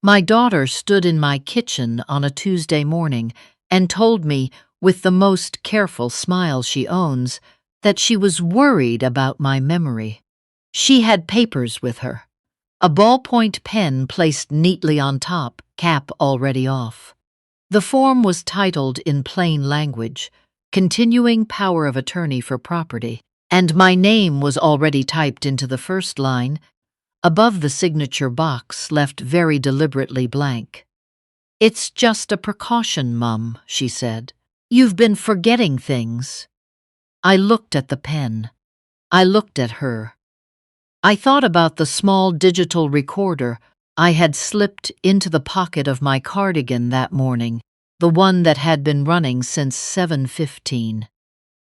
My daughter stood in my kitchen on a Tuesday morning and told me, with the most careful smile she owns, that she was worried about my memory. She had papers with her. A ballpoint pen placed neatly on top, cap already off. The form was titled in plain language, Continuing Power of Attorney for Property, and my name was already typed into the first line, above the signature box left very deliberately blank. "It's just a precaution, Mum," she said. "You've been forgetting things." I looked at the pen. I looked at her. I thought about the small digital recorder I had slipped into the pocket of my cardigan that morning, the one that had been running since 7:15.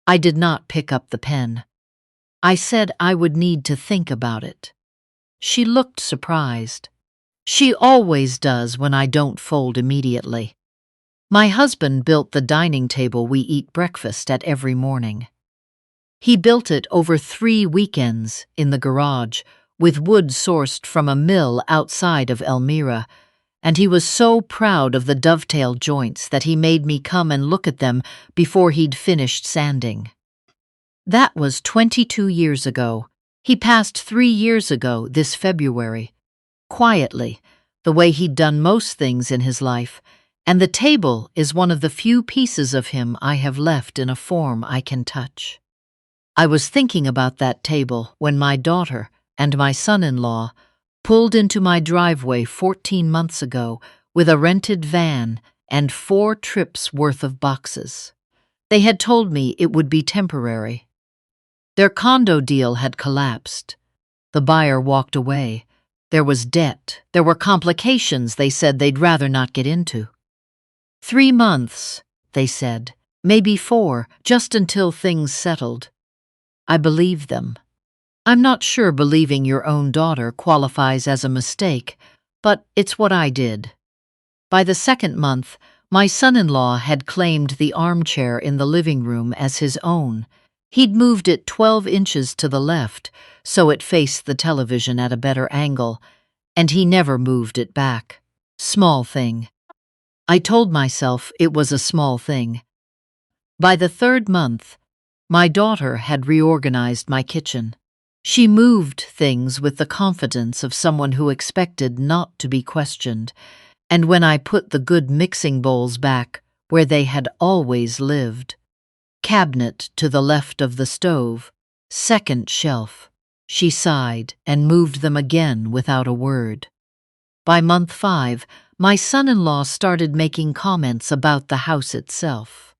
I did not pick up the pen. I said I would need to think about it. She looked surprised. She always does when I don't fold immediately. My husband built the dining table we eat breakfast at every morning. He built it over 3 weekends in the garage, with wood sourced from a mill outside of Elmira, and he was so proud of the dovetail joints that he made me come and look at them before he'd finished sanding. That was 22 years ago. He passed 3 years ago this February. Quietly, the way he'd done most things in his life, and the table is one of the few pieces of him I have left in a form I can touch. I was thinking about that table when my daughter and my son-in-law pulled into my driveway 14 months ago with a rented van and 4 trips worth of boxes. They had told me it would be temporary. Their condo deal had collapsed. The buyer walked away. There was debt. There were complications they said they'd rather not get into. 3 months, they said, maybe 4, just until things settled. I believed them. I'm not sure believing your own daughter qualifies as a mistake, but it's what I did. By the 2nd month, my son-in-law had claimed the armchair in the living room as his own. He'd moved it 12 inches to the left, so it faced the television at a better angle, and he never moved it back. Small thing. I told myself it was a small thing. By the 3rd month, my daughter had reorganized my kitchen. She moved things with the confidence of someone who expected not to be questioned, and when I put the good mixing bowls back where they had always lived, cabinet to the left of the stove, 2nd shelf, she sighed and moved them again without a word. By month 5, my son-in-law started making comments about the house itself.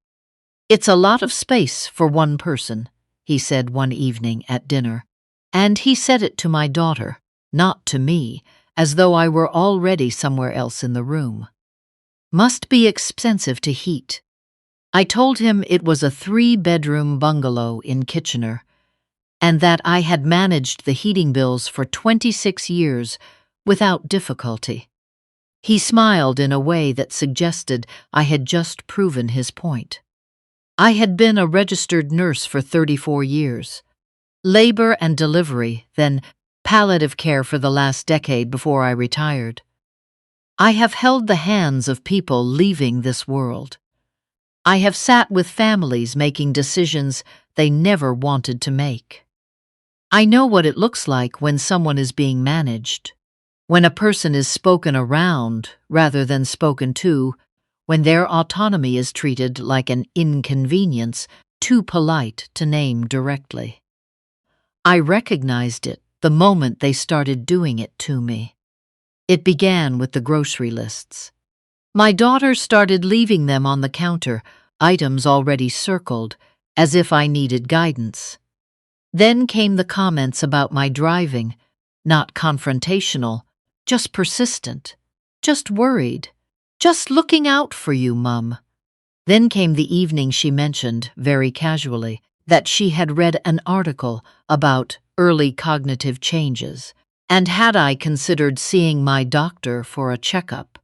"It's a lot of space for one person," he said one evening at dinner, and he said it to my daughter, not to me, as though I were already somewhere else in the room. "Must be expensive to heat." I told him it was a 3-bedroom bungalow in Kitchener, and that I had managed the heating bills for 26 years without difficulty. He smiled in a way that suggested I had just proven his point. I had been a registered nurse for 34 years, labor and delivery, then palliative care for the last decade before I retired. I have held the hands of people leaving this world. I have sat with families making decisions they never wanted to make. I know what it looks like when someone is being managed, when a person is spoken around rather than spoken to, when their autonomy is treated like an inconvenience too polite to name directly. I recognized it the moment they started doing it to me. It began with the grocery lists. My daughter started leaving them on the counter, items already circled, as if I needed guidance. Then came the comments about my driving, not confrontational, just persistent, just worried. "Just looking out for you, Mum." Then came the evening she mentioned, very casually, that she had read an article about early cognitive changes, and had I considered seeing my doctor for a checkup.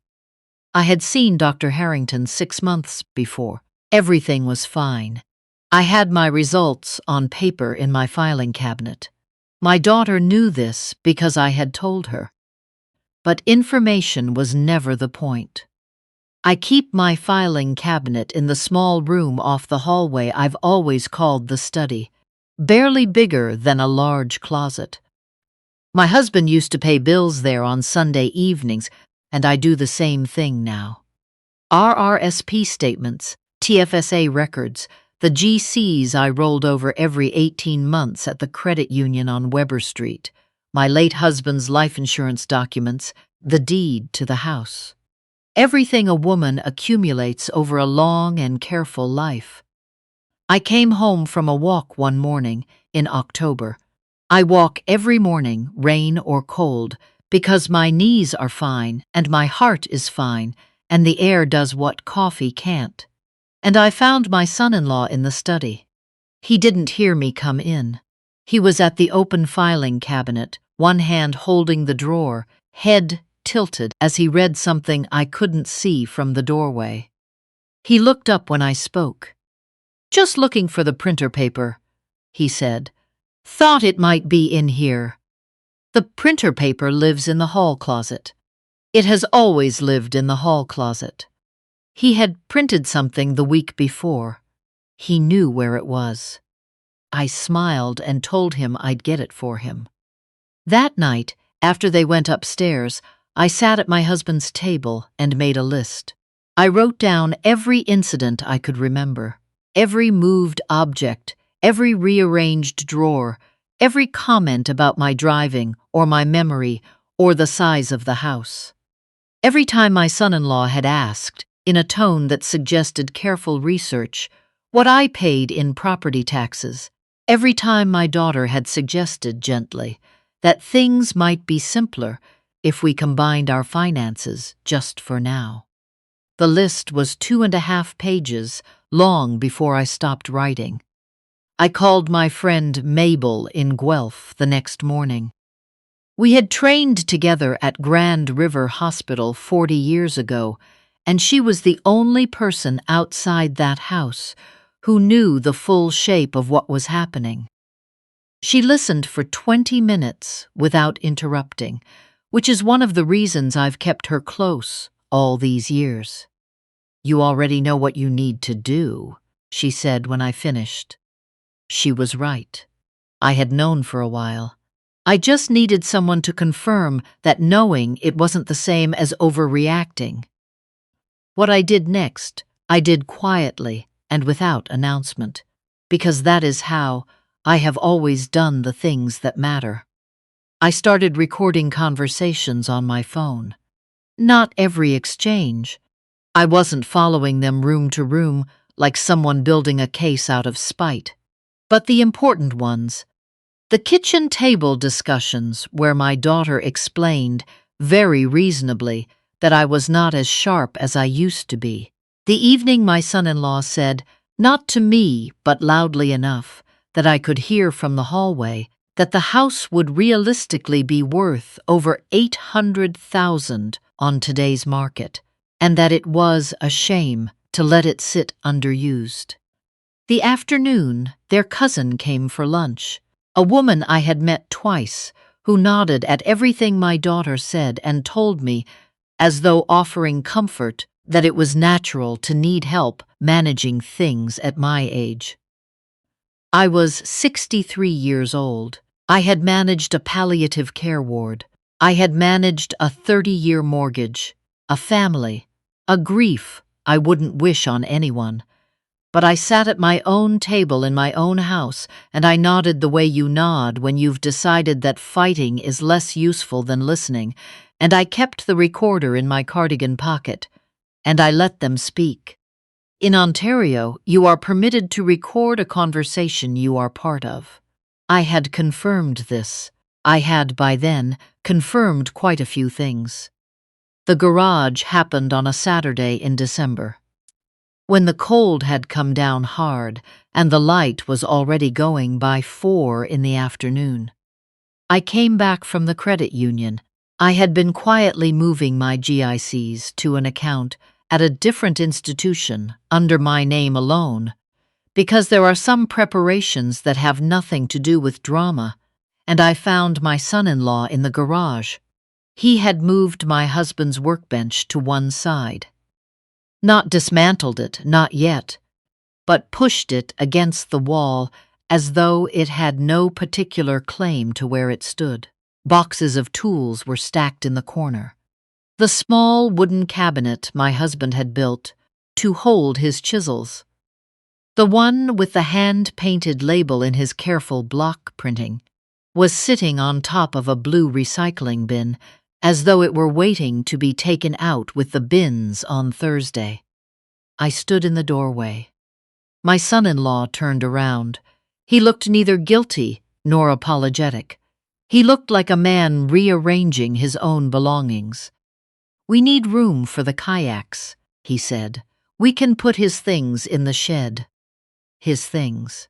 I had seen Dr. Harrington 6 months before. Everything was fine. I had my results on paper in my filing cabinet. My daughter knew this because I had told her. but information was never the point. I keep my filing cabinet in the small room off the hallway I've always called the study, barely bigger than a large closet. My husband used to pay bills there on Sunday evenings, and I do the same thing now. RRSP statements, TFSA records, the GCs I rolled over every 18 months at the credit union on Weber Street, my late husband's life insurance documents, the deed to the house. Everything a woman accumulates over a long and careful life. I came home from a walk one morning in October. I walk every morning, rain or cold, because my knees are fine and my heart is fine and the air does what coffee can't. And I found my son-in-law in the study. He didn't hear me come in. He was at the open filing cabinet, one hand holding the drawer, head tilted as he read something I couldn't see from the doorway. He looked up when I spoke. "Just looking for the printer paper," he said. "Thought it might be in here." The printer paper lives in the hall closet. It has always lived in the hall closet. He had printed something the week before. He knew where it was. I smiled and told him I'd get it for him. That night, after they went upstairs, I sat at my husband's table and made a list. I wrote down every incident I could remember, every moved object, every rearranged drawer, every comment about my driving or my memory or the size of the house. Every time my son-in-law had asked, in a tone that suggested careful research, what I paid in property taxes, every time my daughter had suggested gently that things might be simpler if we combined our finances just for now. The list was 2.5 pages long before I stopped writing. I called my friend Mabel in Guelph the next morning. We had trained together at Grand River Hospital 40 years ago, and she was the only person outside that house who knew the full shape of what was happening. She listened for 20 minutes without interrupting, which is one of the reasons I've kept her close all these years. "You already know what you need to do," she said when I finished. She was right. I had known for a while. I just needed someone to confirm that knowing it wasn't the same as overreacting. What I did next, I did quietly and without announcement, because that is how I have always done the things that matter. I started recording conversations on my phone. Not every exchange. I wasn't following them room to room like someone building a case out of spite. But the important ones. The kitchen table discussions where my daughter explained, very reasonably, that I was not as sharp as I used to be. The evening my son-in-law said, not to me but loudly enough, that I could hear from the hallway, that the house would realistically be worth over $800,000 on today's market, and that it was a shame to let it sit underused. The afternoon, their cousin came for lunch, a woman I had met twice, who nodded at everything my daughter said and told me, as though offering comfort, that it was natural to need help managing things at my age. I was 63 years old. I had managed a palliative care ward. I had managed a 30-year mortgage, a family, a grief I wouldn't wish on anyone. But I sat at my own table in my own house, and I nodded the way you nod when you've decided that fighting is less useful than listening, and I kept the recorder in my cardigan pocket, and I let them speak. In Ontario, you are permitted to record a conversation you are part of. I had confirmed this. I had, by then, confirmed quite a few things. The garage happened on a Saturday in December, when the cold had come down hard and the light was already going by 4 in the afternoon. I came back from the credit union. I had been quietly moving my GICs to an account at a different institution under my name alone, because there are some preparations that have nothing to do with drama, and I found my son-in-law in the garage. He had moved my husband's workbench to one side. Not dismantled it, not yet, but pushed it against the wall as though it had no particular claim to where it stood. Boxes of tools were stacked in the corner. The small wooden cabinet my husband had built to hold his chisels. The one with the hand-painted label in his careful block printing was sitting on top of a blue recycling bin, as though it were waiting to be taken out with the bins on Thursday. I stood in the doorway. My son-in-law turned around. He looked neither guilty nor apologetic. He looked like a man rearranging his own belongings. "We need room for the kayaks," he said. "We can put his things in the shed." His things.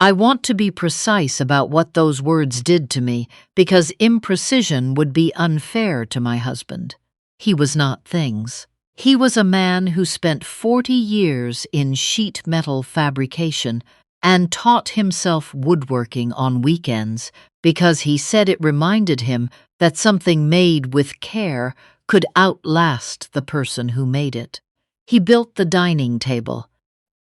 I want to be precise about what those words did to me, because imprecision would be unfair to my husband. He was not things. He was a man who spent 40 years in sheet metal fabrication and taught himself woodworking on weekends because he said it reminded him that something made with care could outlast the person who made it. He built the dining table.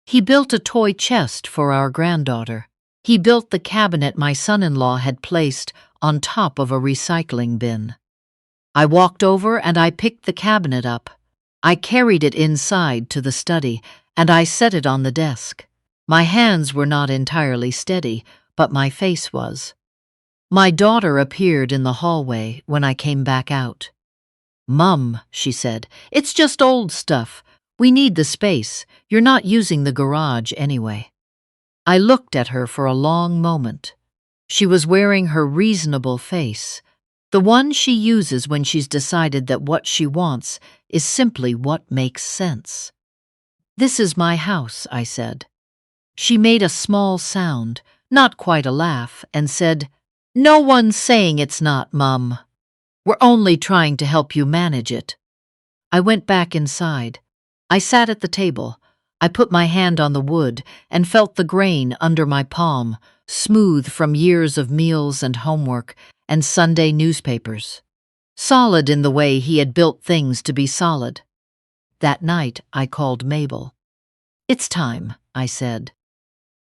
He built a toy chest for our granddaughter. He built the cabinet my son-in-law had placed on top of a recycling bin. I walked over and I picked the cabinet up. I carried it inside to the study, and I set it on the desk. My hands were not entirely steady, but my face was. My daughter appeared in the hallway when I came back out. "Mum," she said, "it's just old stuff. We need the space. You're not using the garage anyway." I looked at her for a long moment. She was wearing her reasonable face, the one she uses when she's decided that what she wants is simply what makes sense. "This is my house," I said. She made a small sound, not quite a laugh, and said, "No one's saying it's not, Mum. We're only trying to help you manage it." I went back inside. I sat at the table. I put my hand on the wood and felt the grain under my palm, smooth from years of meals and homework and Sunday newspapers. Solid in the way he had built things to be solid. That night I called Mabel. "It's time," I said.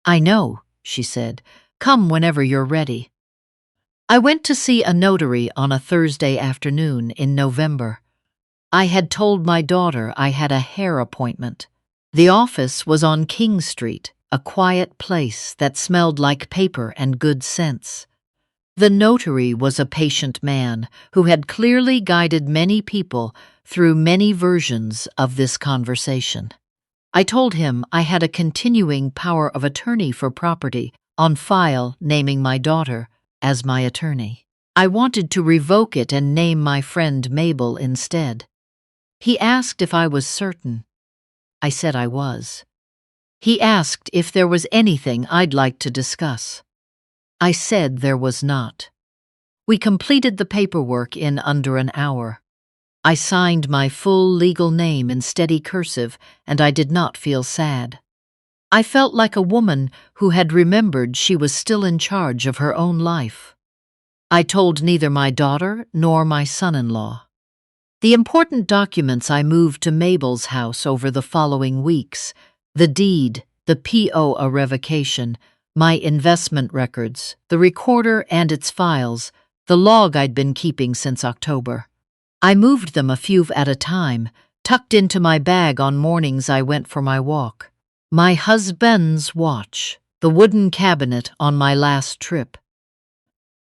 "I know," she said. "Come whenever you're ready." I went to see a notary on a Thursday afternoon in November. I had told my daughter I had a hair appointment. The office was on King Street, a quiet place that smelled like paper and good sense. The notary was a patient man who had clearly guided many people through many versions of this conversation. I told him I had a continuing power of attorney for property on file naming my daughter as my attorney. I wanted to revoke it and name my friend Mabel instead. He asked if I was certain. I said I was. He asked if there was anything I'd like to discuss. I said there was not. We completed the paperwork in under an hour. I signed my full legal name in steady cursive, and I did not feel sad. I felt like a woman who had remembered she was still in charge of her own life. I told neither my daughter nor my son-in-law. The important documents I moved to Mabel's house over the following weeks: the deed, the PO revocation, my investment records, the recorder and its files, the log I'd been keeping since October. I moved them a few at a time, tucked into my bag on mornings I went for my walk. My husband's watch, the wooden cabinet on my last trip.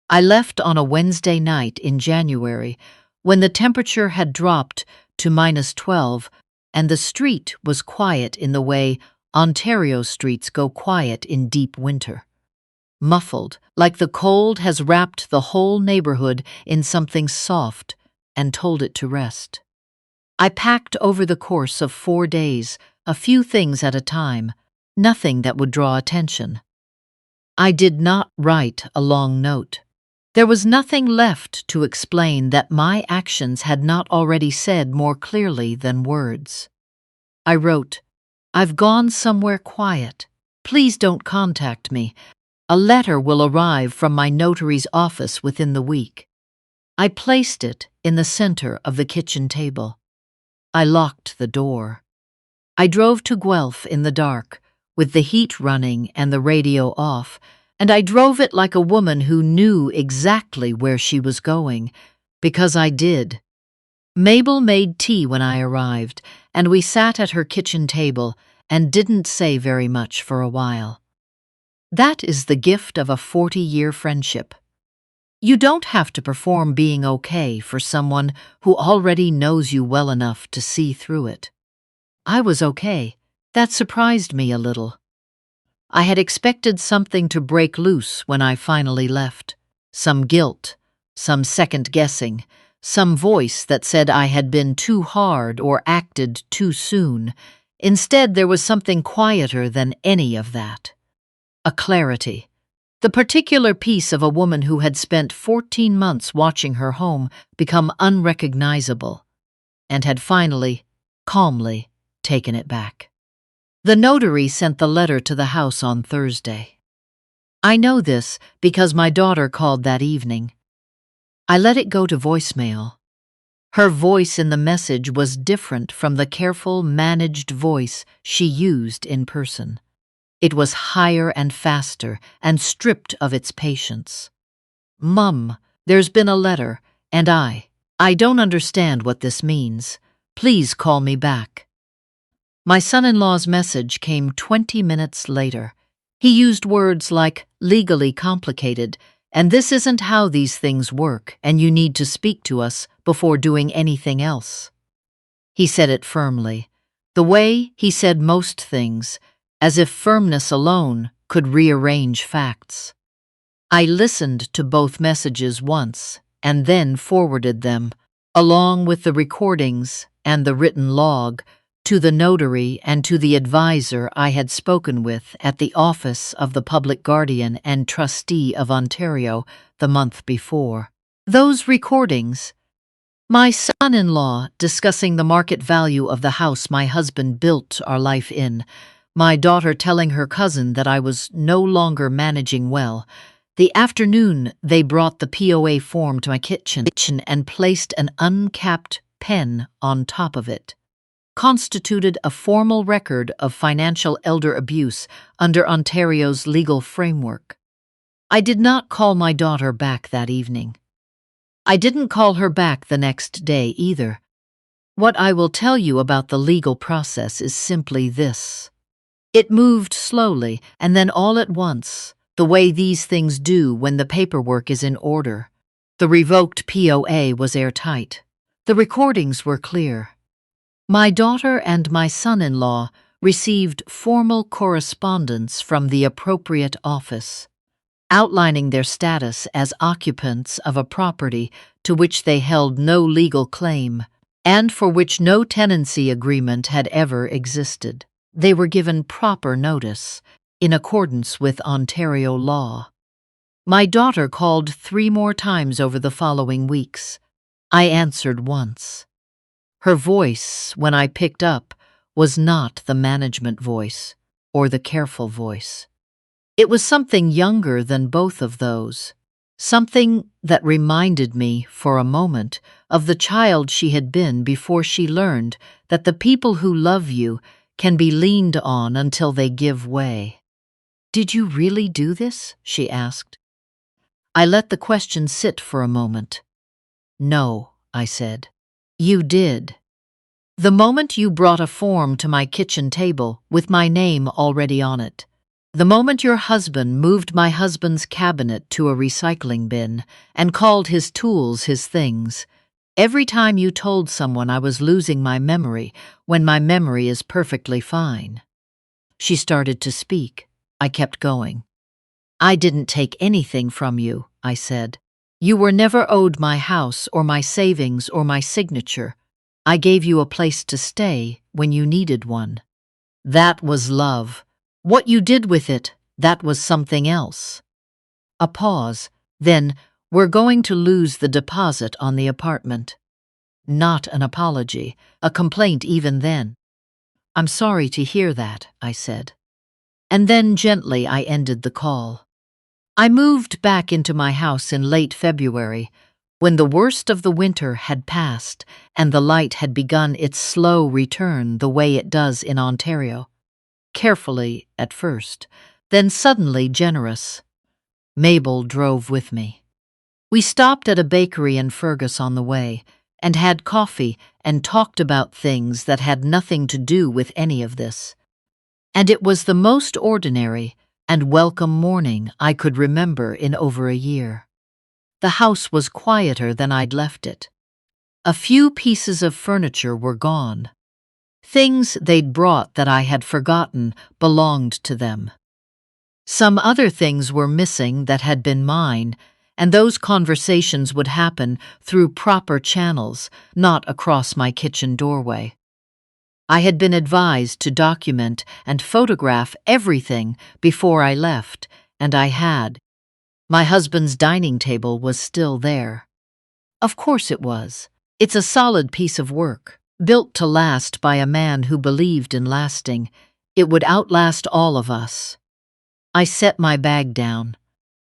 I left on a Wednesday night in January, when the temperature had dropped to -12 and the street was quiet in the way Ontario streets go quiet in deep winter. Muffled, like the cold has wrapped the whole neighborhood in something soft and told it to rest. I packed over the course of 4 days, a few things at a time, nothing that would draw attention. I did not write a long note. There was nothing left to explain that my actions had not already said more clearly than words. I wrote, "I've gone somewhere quiet. Please don't contact me. A letter will arrive from my notary's office within the week." I placed it in the center of the kitchen table. I locked the door. I drove to Guelph in the dark, with the heat running and the radio off, and I drove it like a woman who knew exactly where she was going, because I did. Mabel made tea when I arrived, and we sat at her kitchen table and didn't say very much for a while. That is the gift of a 40-year friendship. You don't have to perform being okay for someone who already knows you well enough to see through it. I was okay. That surprised me a little. I had expected something to break loose when I finally left. Some guilt, some second-guessing, some voice that said I had been too hard or acted too soon. Instead, there was something quieter than any of that. A clarity. The particular piece of a woman who had spent 14 months watching her home become unrecognizable, and had finally, calmly, taken it back. The notary sent the letter to the house on Thursday. I know this because my daughter called that evening. I let it go to voicemail. Her voice in the message was different from the careful, managed voice she used in person. It was higher and faster and stripped of its patience. "Mum, there's been a letter, and I don't understand what this means. Please call me back." My son-in-law's message came 20 minutes later. He used words like legally complicated, and this isn't how these things work, and you need to speak to us before doing anything else. He said it firmly, the way he said most things, as if firmness alone could rearrange facts. I listened to both messages once and then forwarded them, along with the recordings and the written log, to the notary and to the advisor I had spoken with at the office of the Public Guardian and Trustee of Ontario the month before. Those recordings, my son-in-law discussing the market value of the house my husband built our life in, my daughter telling her cousin that I was no longer managing well. The afternoon they brought the POA form to my kitchen and placed an uncapped pen on top of it, constituted a formal record of financial elder abuse under Ontario's legal framework. I did not call my daughter back that evening. I didn't call her back the next day either. What I will tell you about the legal process is simply this. It moved slowly, and then all at once, the way these things do when the paperwork is in order. The revoked POA was airtight. The recordings were clear. My daughter and my son-in-law received formal correspondence from the appropriate office, outlining their status as occupants of a property to which they held no legal claim, and for which no tenancy agreement had ever existed. They were given proper notice, in accordance with Ontario law. My daughter called 3 more times over the following weeks. I answered once. Her voice, when I picked up, was not the management voice or the careful voice. It was something younger than both of those, something that reminded me, for a moment, of the child she had been before she learned that the people who love you can be leaned on until they give way. "Did you really do this?" she asked. I let the question sit for a moment. "No," I said. "You did. The moment you brought a form to my kitchen table with my name already on it. The moment your husband moved my husband's cabinet to a recycling bin and called his tools his things. Every time you told someone I was losing my memory when my memory is perfectly fine." She started to speak. I kept going. "I didn't take anything from you," I said. "You were never owed my house or my savings or my signature. I gave you a place to stay when you needed one. That was love. What you did with it, that was something else." A pause. Then, "We're going to lose the deposit on the apartment." Not an apology, a complaint even then. "I'm sorry to hear that," I said. And then gently I ended the call. I moved back into my house in late February, When the worst of the winter had passed and the light had begun its slow return the way it does in Ontario, carefully at first, then suddenly generous, Mabel drove with me. We stopped at a bakery in Fergus on the way and had coffee and talked about things that had nothing to do with any of this. And it was the most ordinary and welcome morning I could remember in over a year. The house was quieter than I'd left it. A few pieces of furniture were gone. Things they'd brought that I had forgotten belonged to them. Some other things were missing that had been mine, and those conversations would happen through proper channels, not across my kitchen doorway. I had been advised to document and photograph everything before I left, and I had. My husband's dining table was still there. Of course it was. It's a solid piece of work, built to last by a man who believed in lasting. It would outlast all of us. I set my bag down.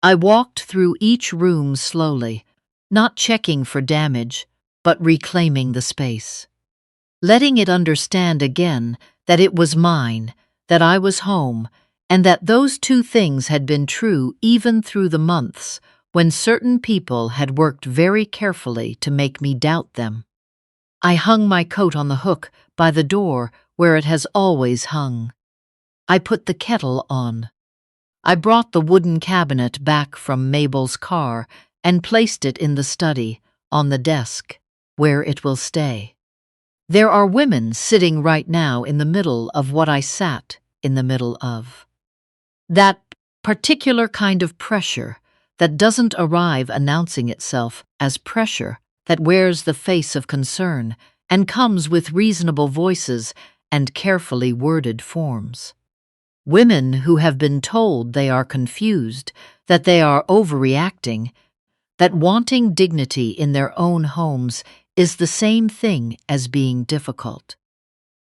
I walked through each room slowly, not checking for damage, but reclaiming the space. Letting it understand again that it was mine, that I was home, and that those two things had been true even through the months when certain people had worked very carefully to make me doubt them. I hung my coat on the hook by the door where it has always hung. I put the kettle on. I brought the wooden cabinet back from Mabel's car and placed it in the study, on the desk, where it will stay. There are women sitting right now in the middle of what I sat in the middle of. That particular kind of pressure that doesn't arrive announcing itself as pressure, that wears the face of concern and comes with reasonable voices and carefully worded forms. Women who have been told they are confused, that they are overreacting, that wanting dignity in their own homes is the same thing as being difficult.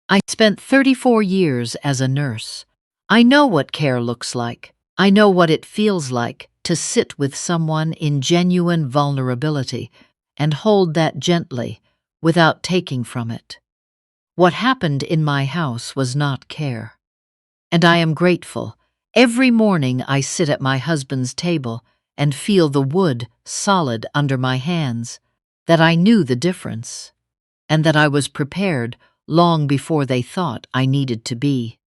I spent 34 years as a nurse. I know what care looks like. I know what it feels like to sit with someone in genuine vulnerability and hold that gently without taking from it. What happened in my house was not care. And I am grateful. Every morning I sit at my husband's table and feel the wood solid under my hands, that I knew the difference, and that I was prepared long before they thought I needed to be.